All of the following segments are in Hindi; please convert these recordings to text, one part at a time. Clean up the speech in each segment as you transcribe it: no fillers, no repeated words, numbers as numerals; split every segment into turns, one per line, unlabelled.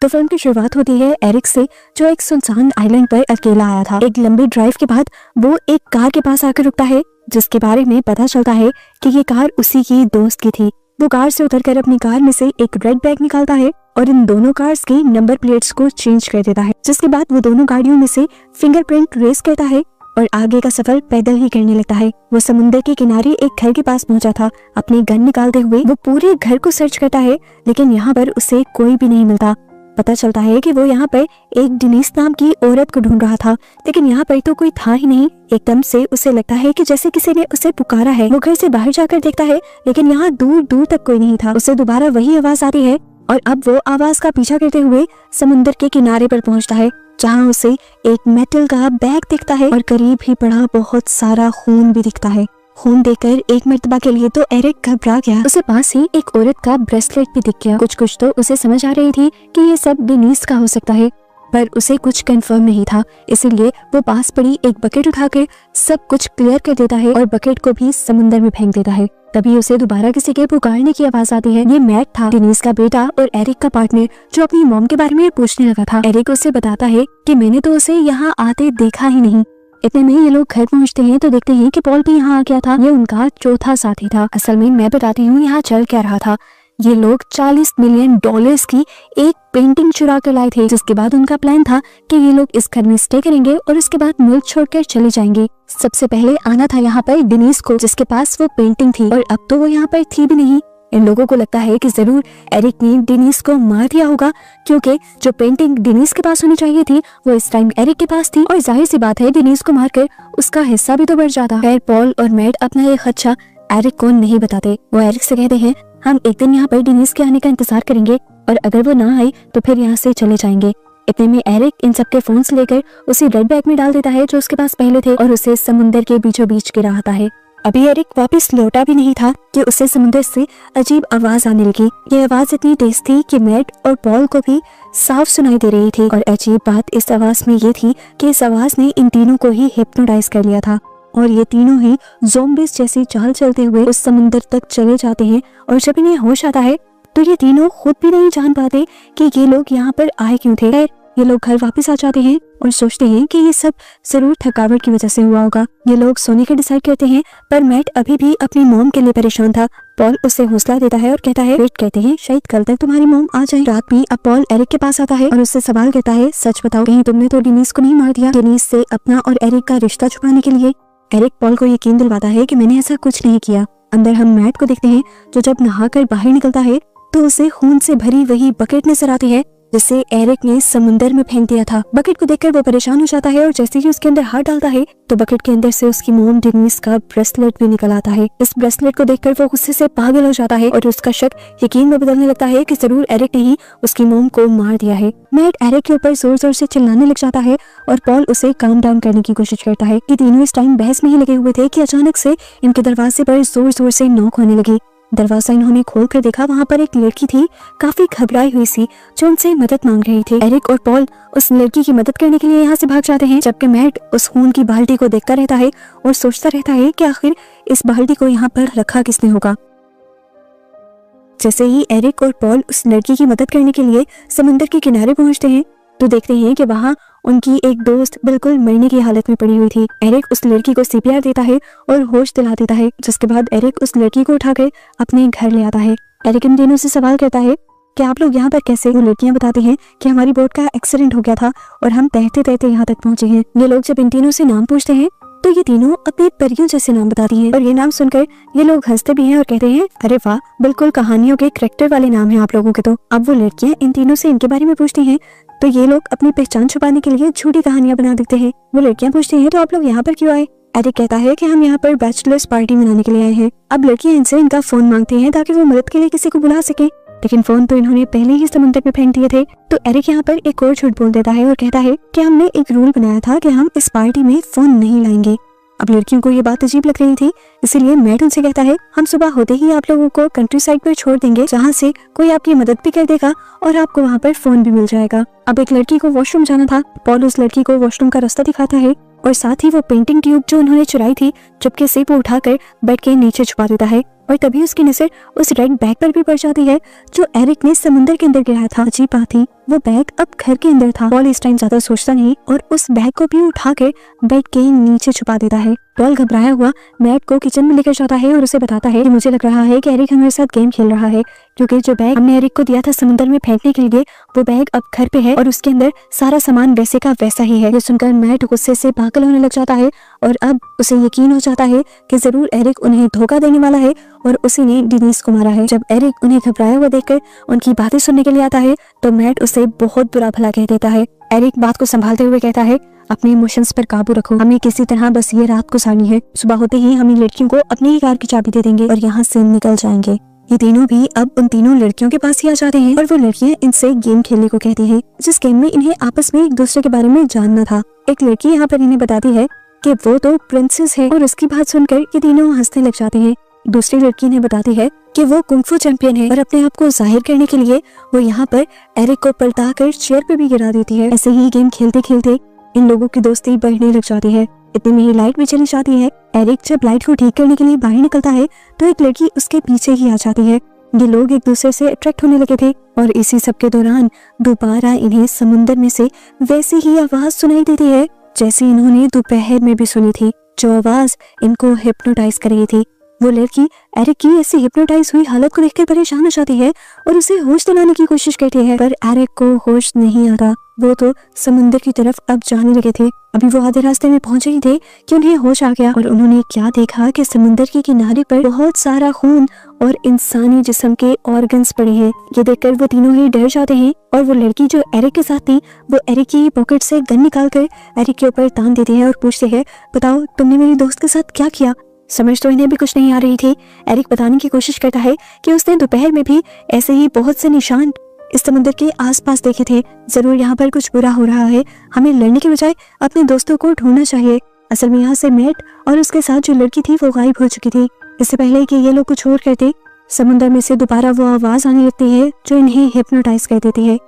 तो फिल्म की शुरुआत होती है एरिक से, जो एक सुनसान आइलैंड पर अकेला आया था। एक लंबी ड्राइव के बाद वो एक कार के पास आकर रुकता है, जिसके बारे में पता चलता है कि ये कार उसी की दोस्त की थी। वो कार से उतरकर अपनी कार में से एक रेड बैग निकालता है और इन दोनों कार्स की नंबर प्लेट्स को चेंज कर देता है, जिसके बाद वो दोनों गाड़ियों में से फिंगरप्रिंट ट्रेस करता है और आगे का सफर पैदल ही करने लगता है। वो समुद्र के किनारे एक घर के पास पहुंचा था। अपनी गन निकालते हुए वो पूरे घर को सर्च करता है, लेकिन यहाँ पर उसे कोई भी नहीं मिलता। पता चलता है कि वो यहाँ पर एक डिनीस नाम की औरत को ढूंढ रहा था, लेकिन यहाँ पर तो कोई था ही नहीं। एकदम से उसे लगता है कि जैसे किसी ने उसे पुकारा है। वो घर से बाहर जाकर देखता है, लेकिन यहाँ दूर दूर तक कोई नहीं था। उसे दोबारा वही आवाज आती है और अब वो आवाज का पीछा करते हुए समुद्र के किनारे पर पहुंचता है, जहाँ उसे एक मेटल का बैग दिखता है और करीब ही पड़ा बहुत सारा खून भी दिखता है। खून देखकर एक मर्तबा के लिए तो एरिक घबरा गया। उसे पास ही एक औरत का ब्रेसलेट भी दिख गया। कुछ तो उसे समझ आ रही थी कि ये सब डेनिस का हो सकता है, पर उसे कुछ कंफर्म नहीं था। इसीलिए वो पास पड़ी एक बकेट उठाकर सब कुछ क्लियर कर देता है और बकेट को भी समुद्र में फेंक देता है। तभी उसे दोबारा किसी के पुकारने की आवाज आती है। ये मैट था, डेनिस का बेटा और एरिक का पार्टनर, जो अपनी मॉम के बारे में पूछने लगा था। एरिक उसे बताता है कि मैंने तो उसे यहाँ आते देखा ही नहीं। इतने में ये लोग घर पहुँचते हैं तो देखते हैं कि पॉल भी यहाँ आ गया था। ये उनका चौथा साथी था। असल में मैं बताती हूँ यहाँ चल क्या रहा था। ये लोग $40 मिलियन की एक पेंटिंग चुरा कर लाए थे, जिसके बाद उनका प्लान था कि ये लोग इस घर में स्टे करेंगे और इसके बाद मुल्क छोड़कर चले जाएंगे। सबसे पहले आना था यहाँ पर डेनिस को, जिसके पास वो पेंटिंग थी, और अब तो वो यहाँ पर थी भी नहीं। इन लोगों को लगता है कि जरूर एरिक ने डेनिस को मार दिया होगा, क्योंकि जो पेंटिंग डेनिस के पास होनी चाहिए थी वो इस टाइम एरिक के पास थी, और जाहिर सी बात है डेनिस को मारकर उसका हिस्सा भी तो बढ़ जाता। खैर पॉल और मैट अपना ये खदशा एरिक को नहीं बताते। वो एरिक से कहते हैं, हम एक दिन यहाँ पर डेनिस के आने का इंतजार करेंगे और अगर वो ना आई तो फिर यहाँ से चले जाएंगे। इतने में एरिक इन सबके फोन्स लेकर उसी रेड बैग में डाल देता है जो उसके पास पहले थे, और उसे समुद्र के बीचों बीच गिराता है। अभी एरिक वापस लौटा भी नहीं था कि उसे समुद्र से अजीब आवाज आने लगी। ये आवाज इतनी तेज थी कि मैट और पॉल को भी साफ सुनाई दे रही थी, और अजीब बात इस आवाज में ये थी कि इस आवाज ने इन तीनों को ही हिप्नोटाइज कर लिया था, और ये तीनों ही ज़ोंबीज जैसी चाल चलते हुए उस समुद्र तक चले जाते हैं। और जब इन्हें होश आता है तो ये तीनों खुद भी नहीं जान पाते कि ये लोग यहाँ पर आए क्यों थे। ये लोग घर वापस आ जाते हैं और सोचते हैं कि ये सब जरूर थकावट की वजह से हुआ होगा। ये लोग सोने का डिसाइड करते हैं, पर मैट अभी भी अपनी मॉम के लिए परेशान था। पॉल उसे हौसला देता है और कहता है, वेट करते हैं, शायद कल तक तुम्हारी मॉम आ जाए। रात भी अब पॉल एरिक के पास आता है और उससे सवाल करता है, सच बताओ, कहीं तुमने तो डेनिस को नहीं मार दिया? डेनिस से अपना और एरिक का रिश्ता छुपाने के लिए एरिक पॉल को यकीन दिलवाता है कि मैंने ऐसा कुछ नहीं किया। अंदर हम मैट को देखते हैं, जो जब नहाकर बाहर निकलता है तो उसे खून से भरी वही बकेट नजर आती है जिसे एरिक ने समुद्र में फेंक दिया था। बकेट को देखकर वो परेशान हो जाता है और जैसे ही उसके अंदर हाथ डालता है तो बकेट के अंदर से उसकी मॉम डेनिस का ब्रेसलेट भी निकल आता है। इस ब्रेसलेट को देखकर वो गुस्से से पागल हो जाता है और उसका शक यकीन में बदलने लगता है कि जरूर एरिक ने ही उसकी मॉम को मार दिया है। मैट एरिक के ऊपर जोर जोर से चिल्लाने लग जाता है और पॉल उसे काम डाउन करने की कोशिश करता है। कि तीनों इस टाइम बहस में ही लगे हुए थे कि अचानक से इनके दरवाजे पर जोर जोर से नॉक होने लगी। दरवाजा इन्होंने खोलकर देखा, वहाँ पर एक लड़की थी, काफी घबराई हुई सी, जो उनसे मदद मांग रही थी। एरिक और पॉल उस लड़की की मदद करने के लिए यहाँ से भाग जाते हैं, जबकि मैट उस खून की बाल्टी को देखता रहता है और सोचता रहता है कि आखिर इस बाल्टी को यहाँ पर रखा किसने होगा। जैसे ही एरिक और पॉल उस लड़की की मदद करने के लिए समुद्र के किनारे पहुंचते हैं तो देखते हैं कि वहाँ उनकी एक दोस्त बिल्कुल मरने की हालत में पड़ी हुई थी। एरिक उस लड़की को सीपीआर देता है और होश दिला देता है, जिसके बाद एरिक उस लड़की को उठाकर अपने घर ले आता है। एरिक इन तीनों से सवाल करता है कि आप लोग यहाँ पर कैसे? वो लड़कियां बताती हैं कि हमारी बोट का एक्सीडेंट हो गया था और हम तैरते तैरते यहाँ तक पहुंचे हैं। ये लोग जब इन तीनों से नाम पूछते हैं तो ये तीनों अपने परियों जैसे नाम बताती हैं, और ये नाम सुनकर ये लोग हंसते भी हैं और कहते हैं, अरे वाह, बिल्कुल कहानियों के कैरेक्टर वाले नाम हैं आप लोगों के। तो अब वो लड़कियां इन तीनों से इनके बारे में पूछती हैं तो ये लोग अपनी पहचान छुपाने के लिए झूठी कहानियां बना देते हैं। वो लड़कियां पूछती हैं, तो आप लोग यहाँ पर क्यों आए? एरिक कहता है कि हम यहाँ पर बैचलर्स पार्टी मनाने के लिए आए हैं। अब लड़कियां इनसे इनका फोन मांगती हैं ताकि वो मदद के लिए किसी को बुला सके, लेकिन फोन तो इन्होंने पहले ही समुद्र में फेंक दिए थे। तो एरिक यहाँ पर एक और झूठ बोल देता है और कहता है कि हमने एक रूल बनाया था कि हम इस पार्टी में फोन नहीं लाएंगे। अब लड़कियों को ये बात अजीब लग रही थी, इसीलिए मैट उनसे कहता है, हम सुबह होते ही आप लोगों को कंट्री साइड पर छोड़ देंगे, जहाँ से कोई आपकी मदद भी कर देगा और आपको वहाँ पर फोन भी मिल जाएगा। अब एक लड़की को वॉशरूम जाना था। पॉल उस लड़की को वॉशरूम का रास्ता दिखाता है और साथ ही वो पेंटिंग ट्यूब जो उन्होंने चुराई थी चुपके से वो उठाकर बेड के नीचे छुपा देता है, और तभी उसकी नजर उस रेड बैग पर भी पड़ जाती है जो एरिक ने समुद्र के अंदर गिराया था। अजीब बात थी वो बैग अब घर के अंदर था। पॉल इस टाइम ज्यादा सोचता नहीं और उस बैग को भी उठाकर बेड के नीचे छुपा देता है। पॉल घबराया हुआ मैट को किचन में लेकर जाता है और उसे बताता है कि मुझे लग रहा है कि एरिक हमारे साथ गेम खेल रहा है, क्योंकि जो बैग हमने एरिक को दिया था समुद्र में फेंकने के लिए वो बैग अब घर पे है और उसके अंदर सारा सामान वैसे का वैसा ही है। ये सुनकर मैट गुस्से से पागल होने लग जाता है और अब उसे यकीन हो जाता है कि जरूर एरिक उन्हें धोखा देने वाला है और उसी ने डिनीज को मारा है। जब एरिक उन्हें घबराया हुआ देखकर उनकी बातें सुनने के लिए आता है तो मैट उसे बहुत बुरा भला कह देता है। एरिक बात को संभालते हुए कहता है, अपने इमोशंस पर काबू रखो, हमें किसी तरह बस ये रात गुजारनी है, सुबह होते ही हम इन लड़कियों को अपनी ही कार की चाबी दे देंगे और यहाँ से निकल जाएंगे। ये तीनों भी अब उन तीनों लड़कियों के पास ही आ जाते हैं और वो लड़कियां इनसे गेम खेलने को कहती हैं, जिस गेम में इन्हें आपस में एक दूसरे के बारे में जानना था। एक लड़की यहाँ पर इन्हें बताती है कि वो तो प्रिंसेस है और उसकी बात सुनकर ये तीनों हंसने लग जाते हैं। दूसरी लड़की इन्हें बताती है कि वो कुंग-फू चैंपियन है और अपने आप को जाहिर करने के लिए वो यहाँ पर एरिक को पलटा कर चेयर पे भी गिरा देती है। ऐसे ही गेम खेलते खेलते इन लोगों की दोस्ती बढ़ने लग जाती है। इतने में ही लाइट भी चली जाती है। एरिक जब लाइट को ठीक करने के लिए बाहर निकलता है तो एक लड़की उसके पीछे ही आ जाती है। ये लोग एक दूसरे से अट्रैक्ट होने लगे थे और इसी सब के दौरान दोबारा इन्हें समुद्र में से वैसी ही आवाज सुनाई देती है जैसी इन्होंने दोपहर में भी सुनी थी, जो आवाज इनको हिप्नोटाइज कर रही थी। वो लड़की एरिक की ऐसी हिप्नोटाइज हुई हालत को देखकर परेशान हो जाती है और उसे होश दिलाने की कोशिश करती है, पर एरिक को होश नहीं आता। वो तो समुद्र की तरफ अब जाने लगे थे। अभी वो आधे रास्ते में पहुंचे ही थे कि उन्हें होश आ गया और उन्होंने क्या देखा कि समुद्र के किनारे पर बहुत सारा खून और इंसानी जिस्म के ऑर्गन्स पड़े हैं। ये देखकर वो तीनों ही डर जाते हैं और वो लड़की जो एरिक के साथ थी वो एरिक की पॉकेट से गन निकालकर एरिक के ऊपर तान देती है और पूछते हैं, बताओ तुमने मेरी दोस्त के साथ क्या किया? समझ तो इन्हें भी कुछ नहीं आ रही थी। एरिक बताने की कोशिश करता है कि उसने दोपहर में भी ऐसे ही बहुत से निशान इस समुद्र के आसपास देखे थे। जरूर यहाँ पर कुछ बुरा हो रहा है, हमें लड़ने के बजाय अपने दोस्तों को ढूंढना चाहिए। असल में यहाँ से मैट और उसके साथ जो लड़की थी वो गायब हो चुकी थी। इससे पहले कि ये लोग कुछ और करते, समुद्र में से दोबारा वो आवाज आने लगती है जो इन्हें हिप्नोटाइज कर देती है।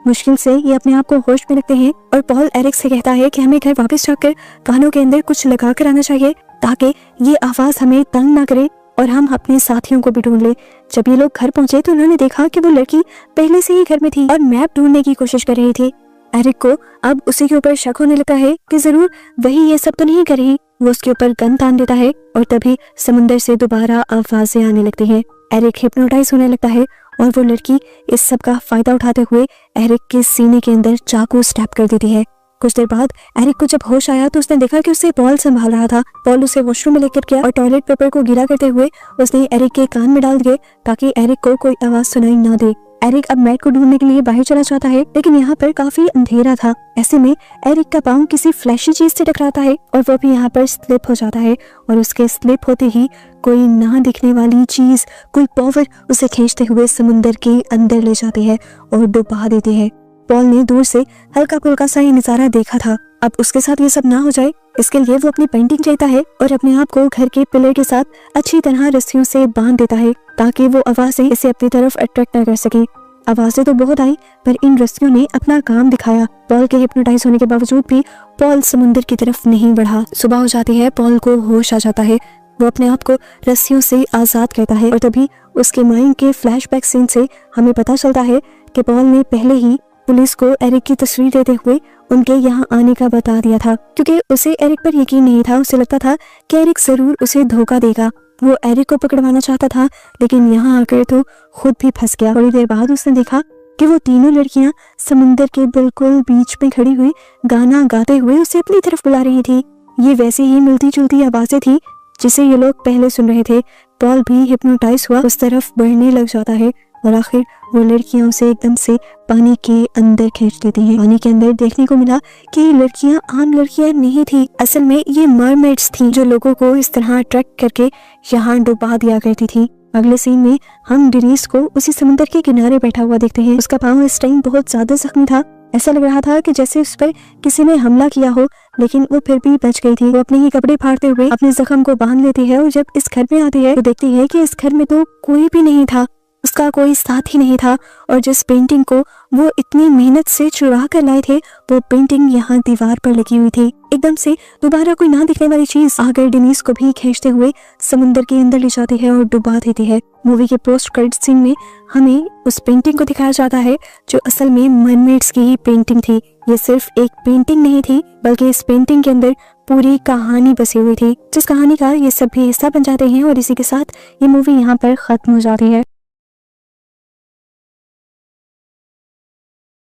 मुश्किल से ये अपने आप को होश में रखते हैं और पॉल एरिक से कहता है कि हमें घर वापस जाकर कानों के अंदर कुछ लगा कर आना चाहिए ताकि ये आवाज हमें तंग ना करे और हम अपने साथियों को भी ढूंढ ले। जब ये लोग घर पहुंचे तो उन्होंने देखा कि वो लड़की पहले से ही घर में थी और मैप ढूंढने की कोशिश कर रही थी। एरिक को अब उसी के ऊपर शक होने लगा है कि जरूर वही ये सब तो नहीं कर रही। वो उसके ऊपर गन तान देता है और तभी समुद्र से दोबारा आवाजें आने लगती हैं। एरिक हिप्नोटाइज होने लगता है और वो लड़की इस सब का फायदा उठाते हुए एरिक के सीने के अंदर चाकू स्टैब कर देती है। कुछ देर बाद एरिक को जब होश आया तो उसने देखा कि उसे पॉल संभाल रहा था। पॉल उसे वॉशरूम में लेकर गया और टॉयलेट पेपर को गीला करते हुए उसने एरिक के कान में डाल दिए ताकि एरिक को कोई आवाज सुनाई ना दे। एरिक अब मैट को ढूंढने के लिए बाहर चला जाता है, लेकिन यहाँ पर काफी अंधेरा था। ऐसे में एरिक का पाँव किसी फ्लैशी चीज से टकराता है और वो भी यहाँ पर स्लिप हो जाता है और उसके स्लिप होते ही कोई ना दिखने वाली चीज, कोई पावर उसे खींचते हुए समुद्र के अंदर ले जाती है और डुबा देती है। पॉल ने दूर से हल्का फुल्का सा ये नजारा देखा था। अब उसके साथ ये सब ना हो जाए इसके लिए वो अपनी पेंटिंग लेता है और अपने आप को घर के पिलर के साथ अच्छी तरह रस्सियों से बांध देता है ताकि वो आवाजें इसे अपनी तरफ अट्रैक्ट न कर सके। आवाजें तो बहुत आई पर इन रस्सियों ने अपना काम दिखाया। पॉल के हिप्नोटाइज होने के बावजूद भी पॉल समुद्र की तरफ नहीं बढ़ा। सुबह हो जाती है, पॉल को होश आ जाता है। वो अपने आप को रस्सियों से आजाद करता है और तभी उसके माइंड के फ्लैशबैक सीन से हमें पता चलता है कि पॉल ने पहले ही पुलिस को एरिक की तस्वीर देते हुए उनके यहाँ आने का बता दिया था, क्योंकि उसे एरिक पर यकीन नहीं था। उसे लगता था कि एरिक जरूर उसे धोखा देगा। वो एरिक को पकड़वाना चाहता था लेकिन यहाँ आकर तो खुद भी फंस गया। थोड़ी देर बाद उसने देखा कि वो तीनों लड़कियां समुद्र के बिल्कुल बीच में खड़ी हुई गाना गाते हुए उसे अपनी तरफ बुला रही थी। ये वैसी ही मिलती जुलती आवाजें थी जिसे ये लोग पहले सुन रहे थे। पॉल भी हिप्नोटाइज हुआ उस तरफ बढ़ने लग जाता है और आखिर वो लड़कियां उसे एकदम से पानी के अंदर खींच लेती हैं। पानी के अंदर देखने को मिला कि ये लड़कियां आम लड़कियां नहीं थी, असल में ये मरमेड्स थी जो लोगों को इस तरह अट्रैक्ट करके यहाँ डुबा दिया करती थी। अगले सीन में हम डिनीज को उसी समुद्र के किनारे बैठा हुआ देखते हैं। उसका पाँव इस टाइम बहुत ज्यादा जख्मी था। ऐसा लग रहा था कि जैसे उस पर किसी ने हमला किया हो, लेकिन वो फिर भी बच गई थी। वो अपने ही कपड़े फाड़ते हुए अपने जख्म को बांध लेती है और जब इस घर में आती है तो देखती है कि इस घर में तो कोई भी नहीं था। उस उसका कोई साथ ही नहीं था और जिस पेंटिंग को वो इतनी मेहनत से चुरा कर लाए थे वो पेंटिंग यहाँ दीवार पर लगी हुई थी। एकदम से दोबारा कोई ना दिखने वाली चीज आकर डेनिस को भी खींचते हुए समुद्र के अंदर ले जाती है और डुबा देती है। मूवी के पोस्ट क्रेडिट सीन में हमें उस पेंटिंग को दिखाया जाता है जो असल में मरमेड्स की ही पेंटिंग थी। ये सिर्फ एक पेंटिंग नहीं थी बल्कि इस पेंटिंग के अंदर पूरी कहानी बसी हुई थी, जिस कहानी का ये सब भी हिस्सा बन जाते हैं और इसी के साथ ये मूवी यहाँ पर खत्म हो जाती है।